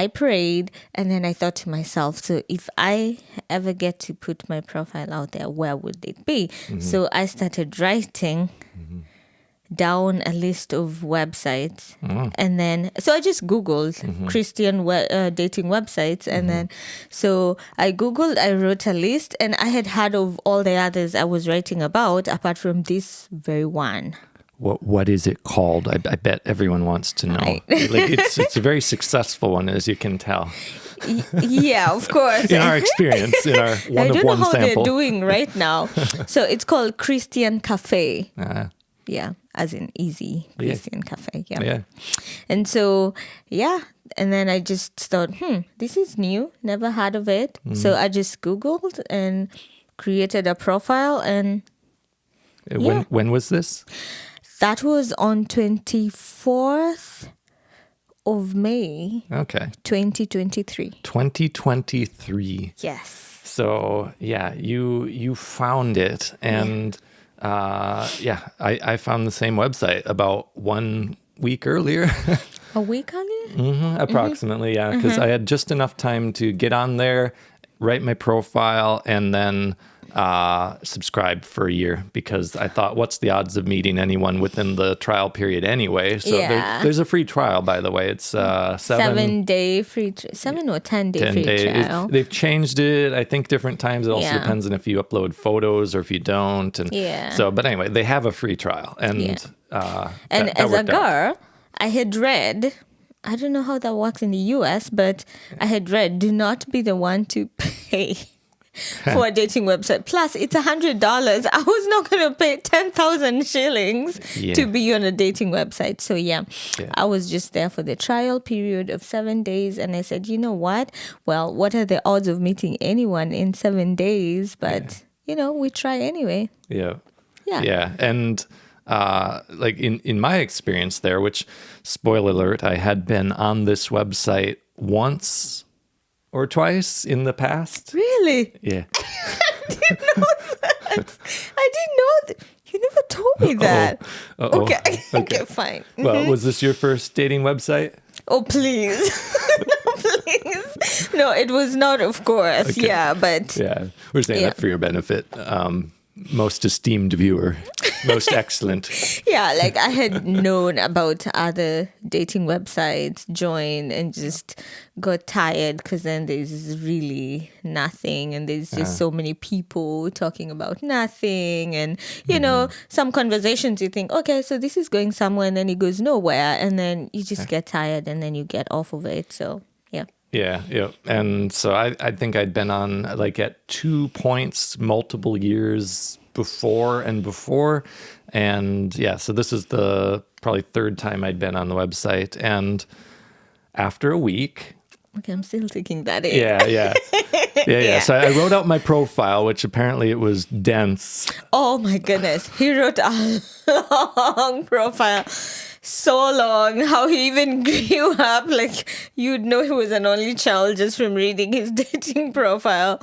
I prayed, and then I thought to myself, so if I ever get to put my profile out there, where would it be? So I started writing down a list of websites, and then so I just Googled Christian dating websites, and then so I wrote a list, and I had heard of all the others I was writing about, apart from this very one. What is it called? I bet everyone wants to know. Like it's a very successful one, as you can tell. Yeah, of course. In our experience, in our one-of-one sample. I don't know how they're doing right now. So it's called Christian Cafe. Yeah, as in easy Christian Cafe. Yeah. And so, and then I just thought, this is new. Never heard of it. So I just Googled and created a profile. And when was this? That was on 24th of May. Okay. 2023. 2023. Yes. So, you found it. And... I found the same website about 1 week earlier. A week earlier? Approximately, yeah. Because I had just enough time to get on there, write my profile, and then subscribe for a year, because I thought, what's the odds of meeting anyone within the trial period anyway? So there's a free trial, by the way. It's 7-day free 7 or 10-day free trial. They've changed it, I think, different times. It also depends on if you upload photos or if you don't. And so, but anyway, they have a free trial. And as a girl, I had read, I don't know how that works in the US, but I had read, do not be the one to pay for a dating website. Plus, it's $100. I was not going to pay 10,000 shillings to be on a dating website. So, I was just there for the trial period of 7 days. And I said, you know what? Well, what are the odds of meeting anyone in 7 days? But, we try anyway. Yeah. And like in my experience there, which, spoiler alert, I had been on this website once or twice in the past. Really? Yeah. I didn't know that. I didn't know that. You never told me that. Okay, fine. Well, was this your first dating website? Oh, please. No, please. No, it was not, of course. Okay. Yeah, but... Yeah, we're saying that for your benefit. Most esteemed viewer. Most excellent. Yeah, like I had known about other dating websites, joined, and just got tired, because then there's really nothing, and there's just so many people talking about nothing, and some conversations you think, okay, so this is going somewhere, and then it goes nowhere, and then you just get tired, and then you get off of it. So Yeah. And so I think I'd been on like at 2 points multiple years before. And so this is the probably third time I'd been on the website. And after a week... Okay, I'm still taking that in. Yeah. So I wrote out my profile, which apparently it was dense. Oh my goodness. He wrote a long profile. So long, how he even grew up. Like, you'd know he was an only child just from reading his dating profile.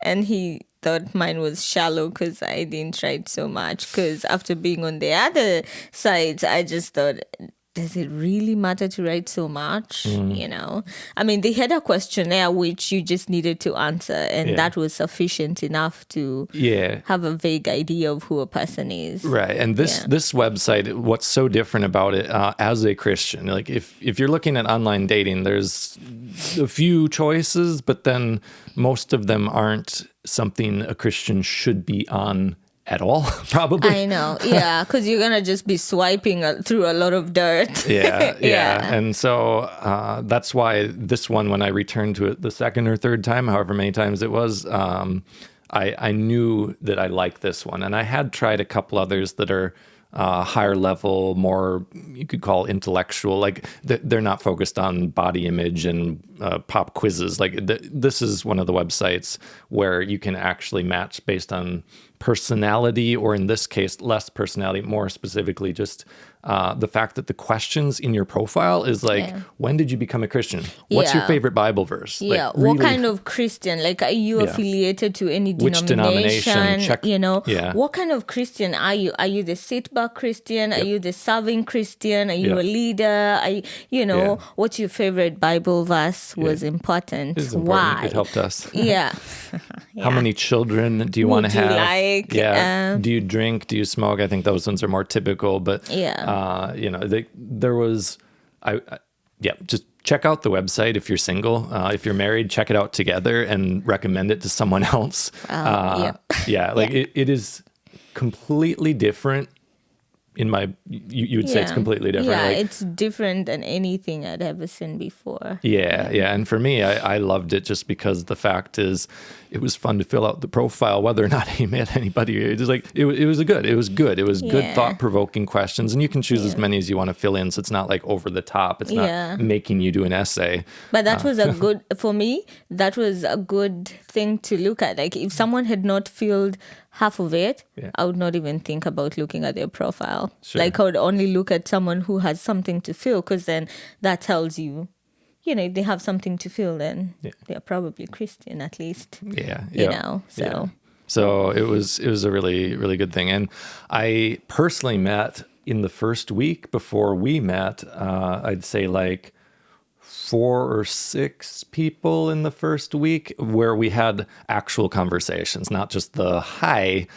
And he thought mine was shallow because I didn't write so much. Because after being on the other sides, I just thought, does it really matter to write so much? I mean, they had a questionnaire which you just needed to answer, and that was sufficient enough to have a vague idea of who a person is. Right. And this website, what's so different about it as a Christian, like if you're looking at online dating, there's a few choices, but then most of them aren't something a Christian should be on at all, probably. I know, because you're going to just be swiping through a lot of dirt. Yeah. And so that's why this one, when I returned to it the second or third time, however many times it was, I knew that I liked this one. And I had tried a couple others that are higher level, more, you could call intellectual, like they're not focused on body image and pop quizzes. Like this is one of the websites where you can actually match based on personality, or in this case, less personality, more specifically just the fact that the questions in your profile is like, Yeah. when did you become a Christian? What's your Yeah. favorite Bible verse? Yeah. Like, What really, kind of Christian? Like, are you Yeah. affiliated to any Which denomination? Check- You know, Yeah. what kind of Christian are you? Are you the sit back Christian? Are Yep. you the serving Christian? Are you Yeah. a leader? Are you, you know, Yeah. what's your favorite Bible verse was important? It is important. Why? It helped us. Yeah. How many children do you want to Would you have? like, Yeah. Do you drink? Do you smoke? I think those ones are more typical. But Yeah. you know, there was, yeah. Just check out the website if you're single. If you're married, check it out together and recommend it to someone else. Yeah. Yeah, like it is completely different. In my, you would say it's completely different. Yeah, like, it's different than anything I'd ever seen before. Yeah. And for me, I loved it just because the fact is, it was fun to fill out the profile, whether or not he met anybody. It was like, it was good. It was good. It was good, Yeah. thought-provoking questions. And you can choose as many as you want to fill in. So it's not like over the top. It's Yeah. not making you do an essay. But that was a good, for me, that was a good thing to look at. Like, if someone had not filled half of it, Yeah. I would not even think about looking at their profile. Sure. Like, I would only look at someone who has something to fill, because then that tells you, you know, if they have something to fill, then they're probably Christian at least. Yeah. You know, so. Yeah. So it was a really, really good thing. And I personally met in the first week before we met, I'd say like 4 or 6 people in the first week where we had actual conversations, not just the hi,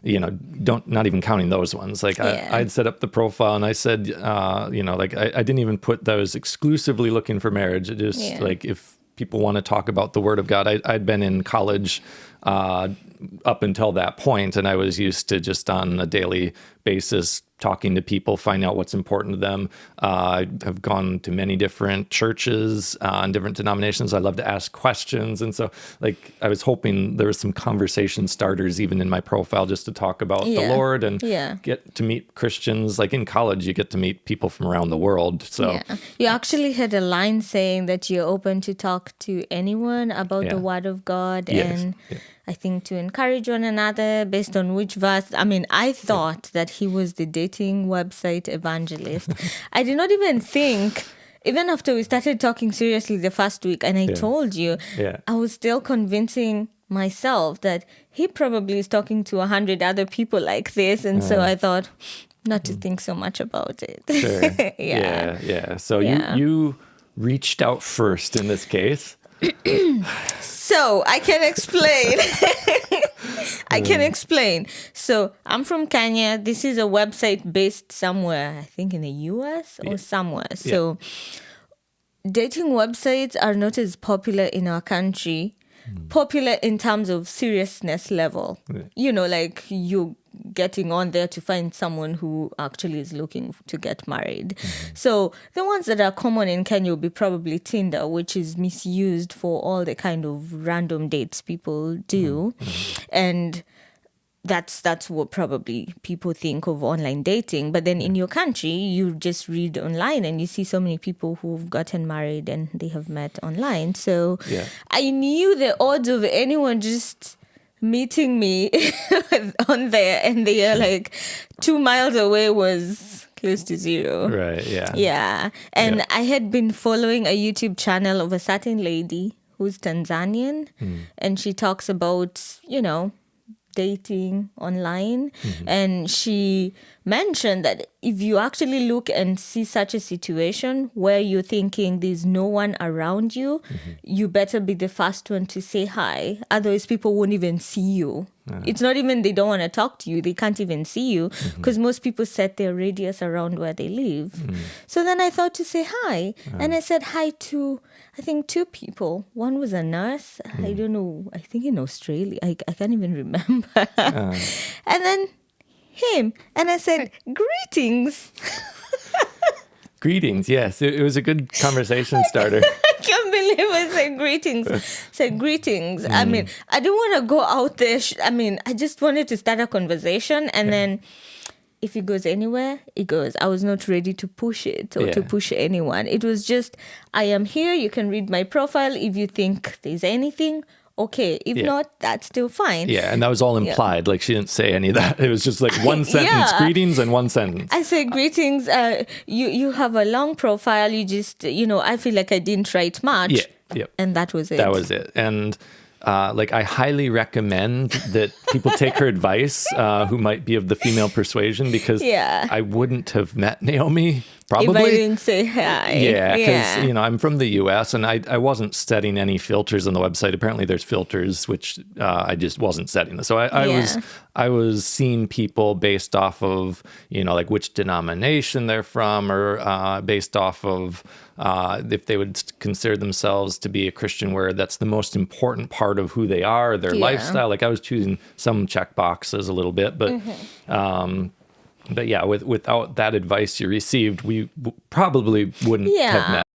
you know, not even counting those ones. Like I'd set up the profile and I said, you know, like I didn't even put those exclusively looking for marriage. It just like, if people want to talk about the word of God, I'd been in college up until that point, and I was used to just on a daily basis talking to people, finding out what's important to them. I have gone to many different churches and different denominations. I love to ask questions. And so like, I was hoping there was some conversation starters even in my profile just to talk about the Lord and get to meet Christians. Like in college, you get to meet people from around the world. So You actually had a line saying that you're open to talk to anyone about the word of God. And I think to encourage one another based on which verse. I mean, I thought that he was the dating website evangelist. I did not even think, even after we started talking seriously the first week, and I told you, I was still convincing myself that he probably is talking to 100 other people like this. And so I thought not to think so much about it. Sure. Yeah. So you reached out first in this case. So I can explain. I can explain. So I'm from Kenya. This is a website based somewhere, I think in the US or somewhere. So dating websites are not as popular in our country. Popular in terms of seriousness level. You know, like you getting on there to find someone who actually is looking to get married. So the ones that are common in Kenya will be probably Tinder, which is misused for all the kind of random dates people do. And that's what probably people think of online dating. But then in your country, you just read online and you see so many people who've gotten married and they have met online. So I knew the odds of anyone just meeting me on there and they are like 2 miles away was close to zero. Right, yeah. Yeah. And I had been following a YouTube channel of a certain lady who's Tanzanian. And she talks about, you know, dating online. And she mentioned that if you actually look and see such a situation where you're thinking there's no one around you, you better be the first one to say hi. Otherwise, people won't even see you. It's not even they don't want to talk to you. They can't even see you because most people set their radius around where they live. So then I thought to say hi. And I said hi to, I think, 2 people. One was a nurse. I don't know. I think in Australia. I can't even remember. And then him. And I said, greetings. Greetings. Yes, it was a good conversation starter. I can't believe I said greetings. Said greetings. I mean, I didn't want to go out there. I just wanted to start a conversation. And then if it goes anywhere, it goes. I was not ready to push it or to push anyone. It was just, I am here. You can read my profile if you think there's anything. okay. If Yeah. not, that's still fine. Yeah, and that was all implied. Like she didn't say any of that. It was just like one sentence, Yeah. greetings, and one sentence. I say greetings. You have a long profile. You just I feel like I didn't write much. Yeah, yep. And that was it. That was it. And like I highly recommend that people take her advice who might be of the female persuasion, because Yeah. I wouldn't have met Naomi probably. If I didn't say hi. Yeah, because I'm from the U.S. and I wasn't setting any filters on the website. Apparently, there's filters which I just wasn't setting. So I was seeing people based off of like which denomination they're from, or based off of if they would consider themselves to be a Christian, where that's the most important part of who they are, their lifestyle. Like I was choosing some check boxes a little bit, but. But yeah, without that advice you received, we probably wouldn't have met.